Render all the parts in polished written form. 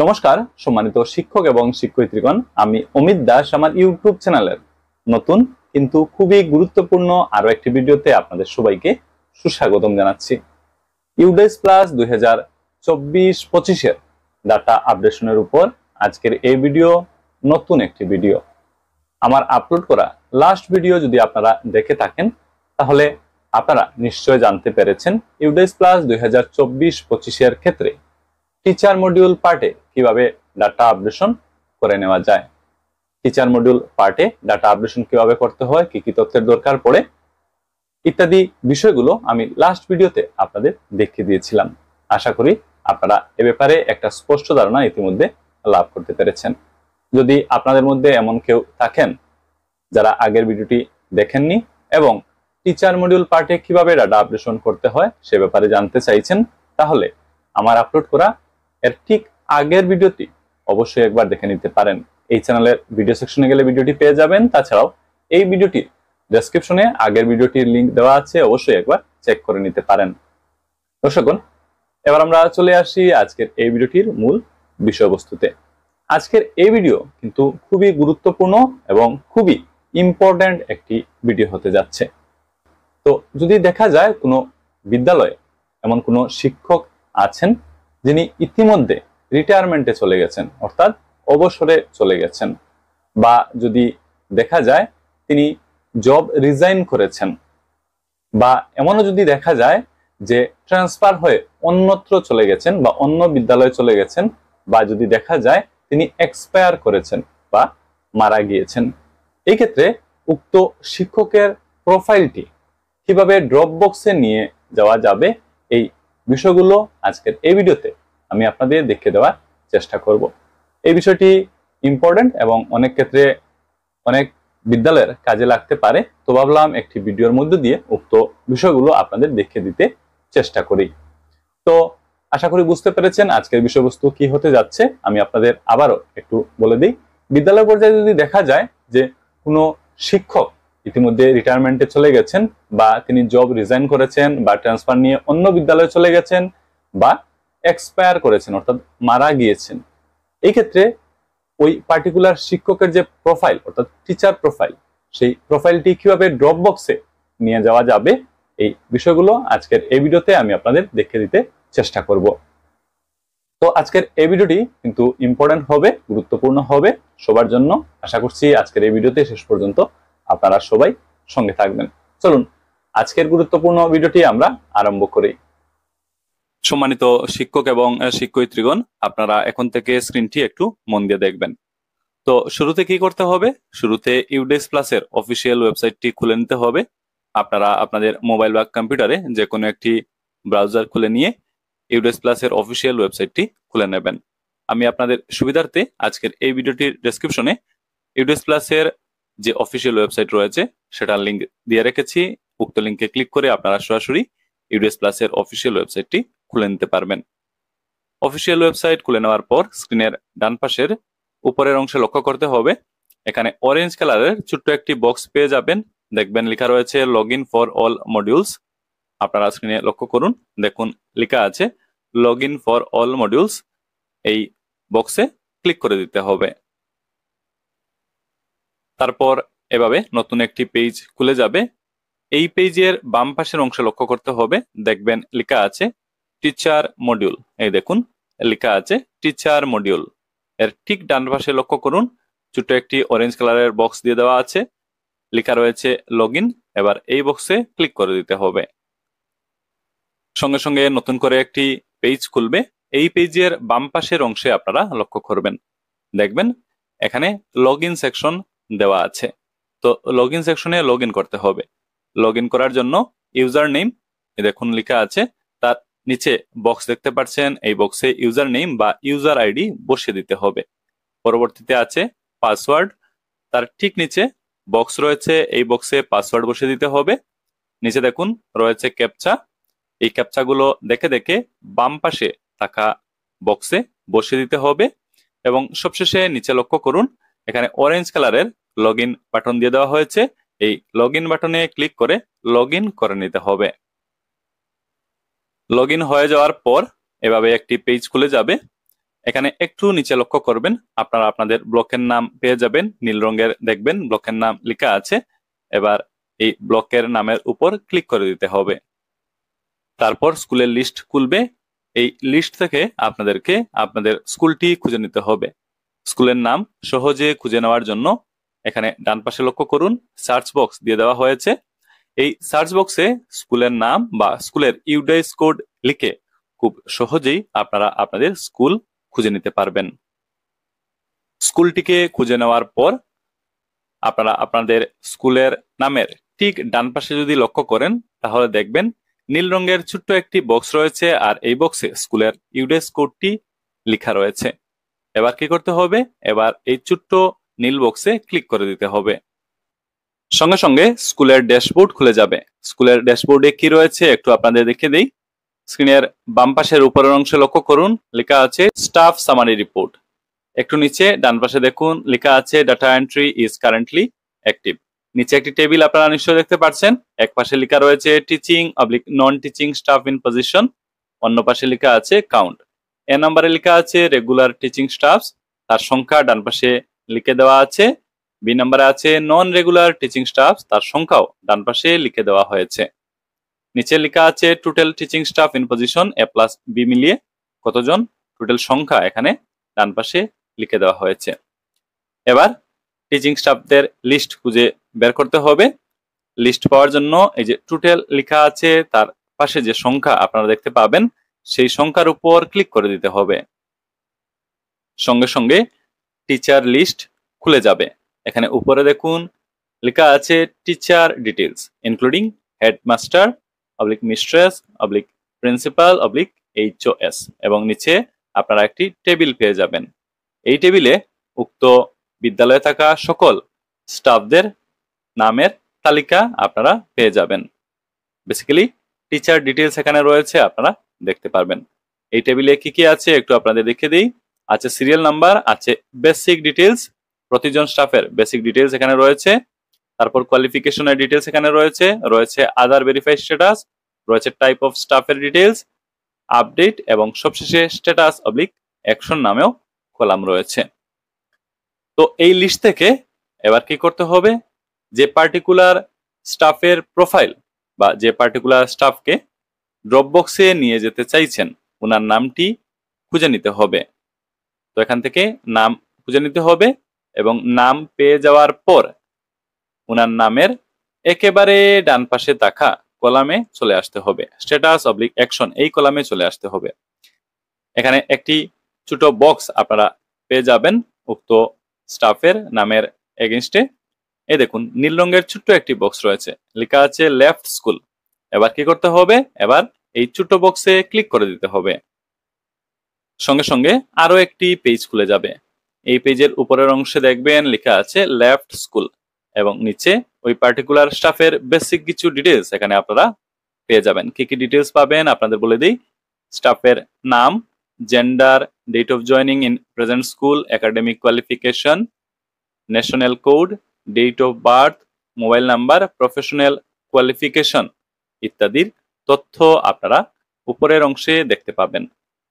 নমস্কার সম্মানিত শিক্ষক এবং শিক্ষয়িত্রীগণ, আমি অমিত দাস আমার ইউটিউব চ্যানেলের নতুন কিন্তু খুবই গুরুত্বপূর্ণ আরো একটি ভিডিওতে আপনাদের সবাইকে সুস্বাগতম জানাচ্ছি। ইউডেস প্লাস 2024-25 এর ডাটা আপডেশনের উপর আজকের এই ভিডিও নতুন একটি ভিডিও। আমার আপলোড করা লাস্ট ভিডিও যদি আপনারা দেখে থাকেন তাহলে আপনারা নিশ্চয় জানতে পেরেছেন ইউডেস প্লাস 2024-25 এর ক্ষেত্রে টিচার মডিউল পার্টে কিভাবে ডাটা আপডেশন করে নেওয়া যায়, টিচার মডিউল পার্টে ডাটা আপডেশন কিভাবে করতে হয়, কি কি তথ্যের দরকার পড়ে ইত্যাদি বিষয়গুলো আমি লাস্ট ভিডিওতে আপনাদের দেখিয়ে দিয়েছিলাম। আশা করি আপনারা এ ব্যাপারে একটা স্পষ্ট ধারণা ইতিমধ্যে লাভ করতে পেরেছেন। যদি আপনাদের মধ্যে এমন কেউ থাকেন যারা আগের ভিডিওটি দেখেননি এবং টিচার মডিউল পার্টে কিভাবে ডাটা আপডেশন করতে হয় সে ব্যাপারে জানতে চাইছেন, তাহলে আমার আপলোড করা এর ঠিক আগের ভিডিওটি অবশ্যই একবার দেখে নিতে পারেন। এই চ্যানেলের ভিডিও সেকশনে গেলে ভিডিওটি পেয়ে যাবেন। তাছাড়াও এই ভিডিওটির ডেসক্রিপশনে আগের ভিডিওটির লিংক দেওয়া আছে, অবশ্যই একবার চেক করে নিতে পারেন। দর্শকগণ, এবার আমরা চলে আসি আজকের এই ভিডিওটির মূল বিষয়বস্তুতে। আজকের এই ভিডিও কিন্তু খুবই গুরুত্বপূর্ণ এবং খুবই ইম্পর্ট্যান্ট একটি ভিডিও হতে যাচ্ছে। তো যদি দেখা যায় কোনো বিদ্যালয়ে এমন কোনো শিক্ষক আছেন যিনি ইতিমধ্যে রিটায়ারমেন্টে চলে গেছেন, অর্থাৎ অবসরে চলে গেছেন, বা যদি দেখা যায় তিনি জব রিজাইন করেছেন, বা এমনও যদি দেখা যায় যে ট্রান্সফার হয়ে অন্যত্র চলে গেছেন বা অন্য বিদ্যালয়ে চলে গেছেন, বা যদি দেখা যায় তিনি এক্সপায়ার করেছেন বা মারা গিয়েছেন, এই ক্ষেত্রে উক্ত শিক্ষকের প্রোফাইলটি কিভাবে ড্রপ বক্সে নিয়ে যাওয়া যাবে এই বিষয়গুলো আজকের এই ভিডিওতে আমি আপনাদের দেখিয়ে দেওয়ার চেষ্টা করব। এই বিষয়টি ইম্পর্টেন্ট এবং অনেক ক্ষেত্রে অনেক বিদ্যালয়ের কাজে লাগতে পারে, তো ভাবলাম একটি ভিডিওর মধ্যে দিয়ে উক্ত বিষয়গুলো আপনাদের দেখিয়ে দিতে চেষ্টা করি। তো আশা করি বুঝতে পেরেছেন আজকের বিষয়বস্তু কি হতে যাচ্ছে। আমি আপনাদের আবারও একটু বলে দিই, বিদ্যালয় পর্যায়ে যদি দেখা যায় যে কোনো শিক্ষক ইতিমধ্যে রিটায়ারমেন্টে চলে গেছেন, বা তিনি জব রিজাইন করেছেন, বা ট্রান্সফার নিয়ে অন্য বিদ্যালয়ে চলে গেছেন, বা এক্সপায়ার করেছেন অর্থাৎ মারা গিয়েছেন, এই ক্ষেত্রে ওই পার্টিকুলার শিক্ষকের যে প্রোফাইল অর্থাৎ টিচার প্রোফাইল, সেই প্রোফাইলটি কিভাবে ড্রপ বক্সে নিয়ে যাওয়া যাবে এই বিষয়গুলো আজকের এই ভিডিওতে আমি আপনাদের দেখিয়ে দিতে চেষ্টা করব। তো আজকের এই ভিডিওটি কিন্তু ইম্পর্টেন্ট হবে, গুরুত্বপূর্ণ হবে সবার জন্য। আশা করছি আজকের এই ভিডিওতে শেষ পর্যন্ত আপনারা সবাই সঙ্গে থাকবেন। চলুন আজকের গুরুত্বপূর্ণ ভিডিওটি আমরা আরম্ভ করি। সম্মানিত শিক্ষক এবং শিক্ষয়িত্রীগণ, আপনারা এখন থেকে স্ক্রিনটি একটু মন দিয়ে দেখবেন। তো শুরুতে কি করতে হবে, শুরুতে ইউডেস প্লাসের অফিসিয়াল ওয়েবসাইটটি খুলে নিতে হবে। আপনারা আপনাদের মোবাইল বা কম্পিউটারে যে কোনো একটি ব্রাউজার খুলে নিয়ে ইউডেস প্লাসের অফিসিয়াল ওয়েবসাইটটি খুলে নেবেন। আমি আপনাদের সুবিধার্থে আজকের এই ভিডিওটির ডেসক্রিপশনে ইউডেস প্লাসের যে অফিসিয়াল ওয়েবসাইট রয়েছে সেটার লিঙ্ক দিয়ে রেখেছি। উক্ত লিঙ্কে ক্লিক করে আপনারা সরাসরি ইউডেস প্লাসের অফিসিয়াল ওয়েবসাইটটি খুলে নিতে পারবেন। অফিসিয়াল ওয়েবসাইট খুলে নেওয়ার পর স্ক্রিনের ডান পাশের উপরের অংশে লক্ষ্য করতে হবে, এখানে অরেঞ্জ কালারের ছোট্ট একটি বক্স পেয়ে যাবেন। দেখবেন লেখা রয়েছে log in for all modules. আপনারা স্ক্রিনে লক্ষ্য করুন, দেখুন লেখা আছে log in for all modules. এই বক্সে ক্লিক করে দিতে হবে। তারপর এভাবে নতুন একটি পেজ খুলে যাবে। এই পেজের বাম পাশের অংশে লক্ষ্য করতে হবে, দেখবেন লেখা আছে টিচার মডিউল। এই দেখুন লেখা আছে টিচার মডিউল। এর ঠিক ডান পাশে লক্ষ্য করুন, ছোট্ট একটি অরেঞ্জ কালারের বক্স দিয়ে দেওয়া আছে, লেখা রয়েছে লগ ইন। এবার এই বক্সে ক্লিক করে দিতে হবে। সঙ্গে সঙ্গে নতুন করে একটি পেজ খুলবে। এই পেজের বাম পাশের অংশে আপনারা লক্ষ্য করবেন, দেখবেন এখানে লগ ইন সেকশন দেওয়া আছে। তো লগ ইন সেকশনে লগ ইন করতে হবে। লগ ইন করার জন্য ইউজার নেম দেখুন লেখা আছে, তার নিচে বক্স দেখতে পাচ্ছেন, এই বক্সে ইউজার নেম বা ইউজার আইডি বসিয়ে দিতে হবে। পরবর্তীতে আছে পাসওয়ার্ড, তার ঠিক নিচে বক্স রয়েছে, এই বক্সে পাসওয়ার্ড বসিয়ে দিতে হবে। নিচে দেখুন রয়েছে ক্যাপচা, এই ক্যাপচাগুলো দেখে দেখে বাম পাশে থাকা বক্সে বসিয়ে দিতে হবে। এবং সবশেষে নিচে লক্ষ্য করুন, এখানে অরেঞ্জ কালারের লগ ইন বাটন দিয়ে দেওয়া হয়েছে, এই লগ ইন বাটনে ক্লিক করে লগ ইন করে নিতে হবে। লগ ইন হয়ে যাওয়ার পর এভাবে একটি পেজ খুলে যাবে। এখানে একটু নিচে লক্ষ্য করবেন, আপনারা আপনাদের ব্লকের নাম পেয়ে যাবেন, নীল রঙের দেখবেন ব্লকের নাম লেখা আছে। এবার এই ব্লকের নামের উপর ক্লিক করে দিতে হবে। তারপর স্কুলের লিস্ট খুলবে। এই লিস্ট থেকে আপনাদেরকে আপনাদের স্কুলটি খুঁজে নিতে হবে। স্কুলের নাম সহজে খুঁজে নেওয়ার জন্য এখানে ডান পাশে লক্ষ্য করুন, সার্চ বক্স দিয়ে দেওয়া হয়েছে। এই সার্চ বক্সে স্কুলের নাম বা স্কুলের ইউডাইস কোড লিখে খুব সহজেই আপনারা আপনাদের স্কুল খুঁজে নিতে পারবেন। স্কুলটিকে খুঁজে নেওয়ার পর আপনারা আপনাদের স্কুলের নামের ঠিক ডান পাশে যদি লক্ষ্য করেন, তাহলে দেখবেন নীল রঙের ছোট্ট একটি বক্স রয়েছে, আর এই বক্সে স্কুলের ইউডাইস কোডটি লেখা রয়েছে। এবার কি করতে হবে, এবার এই ছোট্ট নীল বক্সে ক্লিক করে দিতে হবে। সঙ্গে সঙ্গে স্কুলের ড্যাশবোর্ড খুলে যাবে। স্কুলের ড্যাশবোর্ডে কি রয়েছে একটু আপনাদের দেখে দেই। স্ক্রিনের বাম পাশের উপরের অংশে লক্ষ্য করুন, লেখা আছে স্টাফ সামারি রিপোর্ট। একটু নিচে ডান পাশে দেখুন, লেখা আছে data entry is currently active. নিচে একটি টেবিল আপনারা নিশ্চয়ই দেখতে পাচ্ছেন। এক পাশে লেখা রয়েছে teaching oblique non teaching staff in position, অন্য পাশে লেখা আছে কাউন্ট। এ নম্বরে লেখা আছে রেগুলার টিচিং স্টাফ, তার সংখ্যা ডান পাশে লিখে দেওয়া আছে। বি নম্বরে আছে নন রেগুলার টিচিং স্টাফ, তার সংখ্যাও ডান পাশে লিখে দেওয়া হয়েছে। নিচে লেখা আছে total teaching staff in position A plus B মিলিয়ে কতজন, টোটাল সংখ্যা এখানে ডান পাশে লিখে দেওয়া হয়েছে। এবার টিচিং স্টাফদের লিস্ট খুঁজে বের করতে হবে। লিস্ট পাওয়ার জন্য এই যে টোটাল লেখা আছে, তার পাশে যে সংখ্যা আপনারা দেখতে পাবেন, সেই সংখ্যার উপর ক্লিক করে দিতে হবে। সঙ্গে সঙ্গে টিচার লিস্ট খুলে যাবে। এখানে উপরে দেখুন লেখা আছে teacher details including headmaster oblique mistress oblique principal oblique HOS, এবং নিচে আপনারা একটি টেবিল পেয়ে যাবেন। এই টেবিলে উক্ত বিদ্যালয়ে থাকা সকল স্টাফদের নামের তালিকা আপনারা পেয়ে যাবেন। বেসিক্যালি টিচার ডিটেলস এখানে রয়েছে, আপনারা দেখতে পারবেন। এই টেবিলে কি কি আছে একটু আপনাদের দেখে দিই। আছে সিরিয়াল নাম্বার, আছে বেসিক ডিটেলস, প্রতিজন স্টাফের বেসিক ডিটেলস এখানে রয়েছে। তারপর কোয়ালিফিকেশনের ডিটেলস এখানে রয়েছে, রয়েছে আদার ভেরিফাইড স্ট্যাটাস, রয়েছে টাইপ অফ স্টাফের ডিটেলস, আপডেট, এবং সবশেষে স্ট্যাটাস অবলিক অ্যাকশন নামেও কলাম রয়েছে। তো এই লিস্ট থেকে এবার কি করতে হবে, যে পার্টিকুলার স্টাফের প্রোফাইল বা যে পার্টিকুলার স্টাফকে ড্রপবক্সে নিয়ে যেতে চাইছেন, ওনার নামটি খুঁজে নিতে হবে। তো এখান থেকে নাম খুঁজে নিতে হবে, এবং নাম পেয়ে যাওয়ার পর ওনার নামের একেবারে ডান পাশে থাকা কলামে চলে আসতে হবে, স্ট্যাটাস অবলিক অ্যাকশন এই কলামে চলে আসতে হবে। এখানে একটি ছোট বক্স আপনারা পেয়ে যাবেন উক্ত স্টাফের নামের এগেইনস্টে। এই দেখুন নীল রঙের ছোট্ট একটি বক্স রয়েছে, লেখা আছে লেফট স্কুল। এবার কি করতে হবে, এবার এই ছোট্ট বক্সে ক্লিক করে দিতে হবে। সঙ্গে সঙ্গে আরো একটি পেজ খুলে যাবে। এই পেজের উপরের অংশে দেখবেন লেখা আছে লেফট স্কুল, এবং নিচে ওই পার্টিকুলার স্টাফের বেসিক কিছু ডিটেলস এখানে আপনারা পেয়ে যাবেন। কি কি ডিটেলস পাবেন আপনাদের বলে দিই। স্টাফের নাম, gender, date of joining in present school, academic qualification, national code, date of birth, mobile number, professional qualification ইত্যাদির তথ্য আপনারা উপরের অংশে দেখতে পাবেন।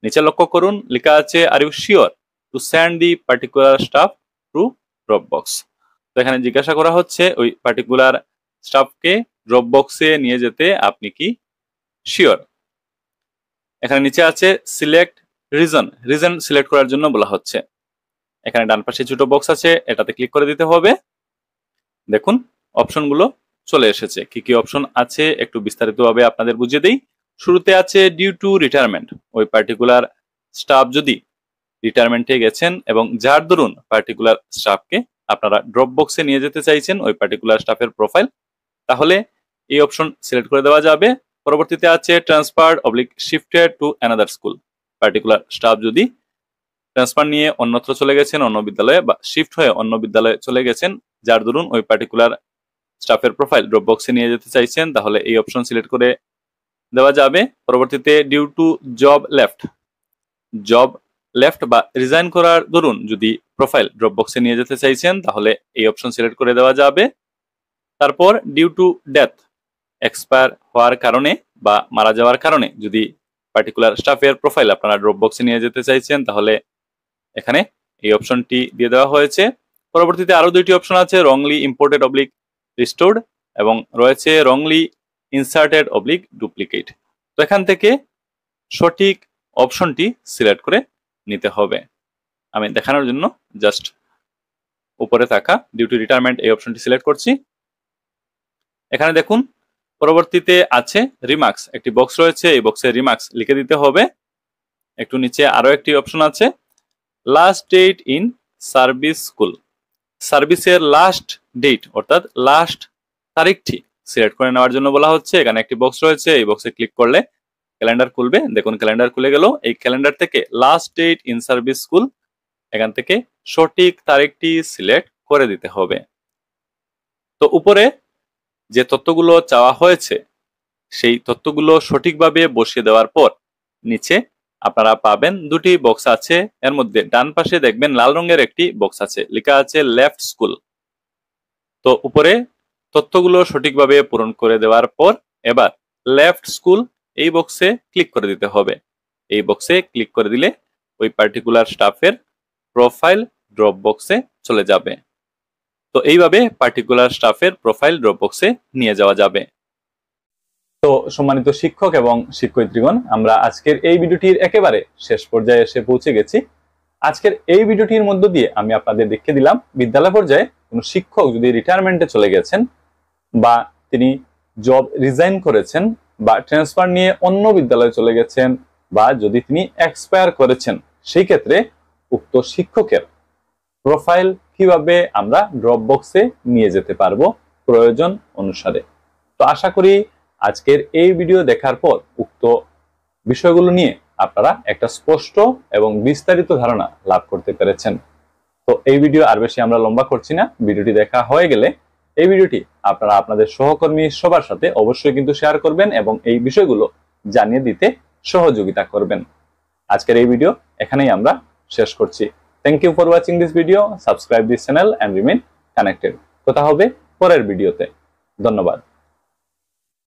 নিচে লক্ষ্য করুন লেখা আছে are you sure to send the particular staff to dropbox. তো এখানে জিজ্ঞাসা করা হচ্ছে ওই পার্টিকুলার স্টাফকে ড্রপবক্সে নিয়ে যেতে আপনি কি শিওর। এখানে নিচে আছে সিলেক্ট রিজন, রিজন সিলেক্ট করার জন্য বলা হচ্ছে। এখানে ডান পাশে ছোট বক্স আছে, এটাতে ক্লিক করে দিতে হবে। দেখুন অপশনগুলো চলে এসেছে। কি কি অপশন আছে একটু বিস্তারিতভাবে আপনাদের বুঝিয়ে দিই। শুরুতে আছে ডিউ টু রিটায়ারমেন্ট, ওই পার্টিকুলার স্টাফ যদি রিটায়ারমেন্টে গেছেন এবং যার দরুন পার্টিকুলার স্টাফকে আপনারা ড্রপ বক্সে নিয়ে যেতে চাইছেন ওই পার্টিকুলার স্টাফের প্রোফাইল, তাহলে এই অপশন সিলেক্ট করে দেওয়া যাবে। পরবর্তীতে আছে transferred oblique shifted to another school, particular staff যদি ট্রান্সফার নিয়ে অন্যত্র চলে গেছেন অন্য বিদ্যালয়ে, বা শিফট হয়ে অন্য বিদ্যালয়ে চলে গেছেন, যার দরুন ওই পার্টিকুলার স্টাফের প্রোফাইল ড্রপ বক্সে নিয়ে যেতে চাইছেন, তাহলে এই অপশন সিলেক্ট করে দেওয়া যাবে। পরবর্তীতে due to job left, job left বা রিজাইন করার দরুন যদি প্রোফাইল ড্রপ বক্সে নিয়ে যেতে চাইছেন, তাহলে এই অপশন সিলেক্ট করে দেওয়া যাবে। তারপর ডিউ টু ডেথ, এক্সপায়ার হওয়ার কারণে বা মারা যাওয়ার কারণে যদি পার্টিকুলার স্টাফের প্রোফাইল আপনারা ড্রপ বক্সে নিয়ে যেতে চাইছেন, তাহলে এখানে এই অপশনটি দিয়ে দেওয়া হয়েছে। পরবর্তীতে আরো দুইটি অপশন আছে, রংলি ইম্পোর্টেড অবলিক রিস্টোর্ড এবং রয়েছে রংলি ইনসার্টেড অবলিক ডুপ্লিকেট। তো এখান থেকে সঠিক অপশনটি সিলেক্ট করে নিতে হবে। আমি দেখানোর জন্য জাস্ট উপরে থাকা ডিউ টু রিটায়ারমেন্ট এই অপশনটি সিলেক্ট করছি। এখানে দেখুন পরবর্তীতে আছে রিমার্কস, একটি বক্স রয়েছে, এই বক্সে রিমার্কস লিখে দিতে হবে। একটু নিচে আরো একটি অপশন আছে, last date in service school. সার্ভিসের লাস্ট ডেট অর্থাৎ লাস্ট তারিখটি সিলেক্ট করে নেওয়ার জন্য বলা হচ্ছে। এখানে একটি বক্স রয়েছে, এই বক্সে ক্লিক করলে ক্যালেন্ডার খুলবে। দেখুন ক্যালেন্ডার খুলে গেল। এই ক্যালেন্ডার থেকে last date in service school, এখান থেকে সঠিক তারিখটি সিলেক্ট করে দিতে হবে। তো উপরে যে তথ্যগুলো চাওয়া হয়েছে সেই তথ্যগুলো সঠিকভাবে বসিয়ে দেওয়ার পর নিচে আপনারা পাবেন দুটি বক্স আছে। এর মধ্যে ডান পাশে দেখবেন লাল রঙের একটি বক্স আছে, লেখা আছে লেফট স্কুল। তো উপরে তথ্যগুলো সঠিকভাবে পূরণ করে দেওয়ার পর এবার লেফট স্কুল এই বক্সে ক্লিক করে দিতে হবে। এই বক্সে ক্লিক করে দিলে ওই পার্টিকুলার স্টাফের প্রোফাইল ড্রপ বক্সে চলে যাবে। তো এইভাবে পার্টিকুলার স্টাফের প্রোফাইল ড্রপ বক্সে নিয়ে যাওয়া যাবে। তো সম্মানিত শিক্ষক এবং শিক্ষয়িত্রীগণ, আমরা আজকের এই ভিডিওটির একেবারে শেষ পর্যায়ে এসে পৌঁছে গেছি। আজকের এই ভিডিওটির মধ্য দিয়ে আমি আপনাদের দেখিয়ে দিলাম বিদ্যালয় পর্যায়ে কোনো শিক্ষক যদি রিটায়ারমেন্টে চলে গেছেন বা তিনি জব রিজাইন করেছেন বা ট্রান্সফার নিয়ে অন্য বিদ্যালয়ে চলে গেছেন বা যদি তিনি এক্সপায়ার করেছেন, সেই ক্ষেত্রে উক্ত শিক্ষকের প্রোফাইল কিভাবে আমরা ড্রপ বক্সে নিয়ে যেতে পারবো প্রয়োজন অনুসারে। তো আশা করি আজকের এই ভিডিও দেখার পর উক্ত বিষয়গুলো নিয়ে আপনারা একটা স্পষ্ট এবং বিস্তারিত ধারণা লাভ করতে পেরেছেন। তো এই ভিডিও আর বেশি আমরা লম্বা করছি না। ভিডিওটি দেখা হয়ে গেলে এই ভিডিওটি আপনারা আপনাদের সহকর্মী সবার সাথে অবশ্যই কিন্তু শেয়ার করবেন এবং এই বিষয়গুলো জানিয়ে দিতে সহযোগিতা করবেন। আজকের এই ভিডিও এখানেই আমরা শেষ করছি। Thank you for watching this video. Subscribe this channel and remain connected. কথা হবে পরের ভিডিওতে। ধন্যবাদ।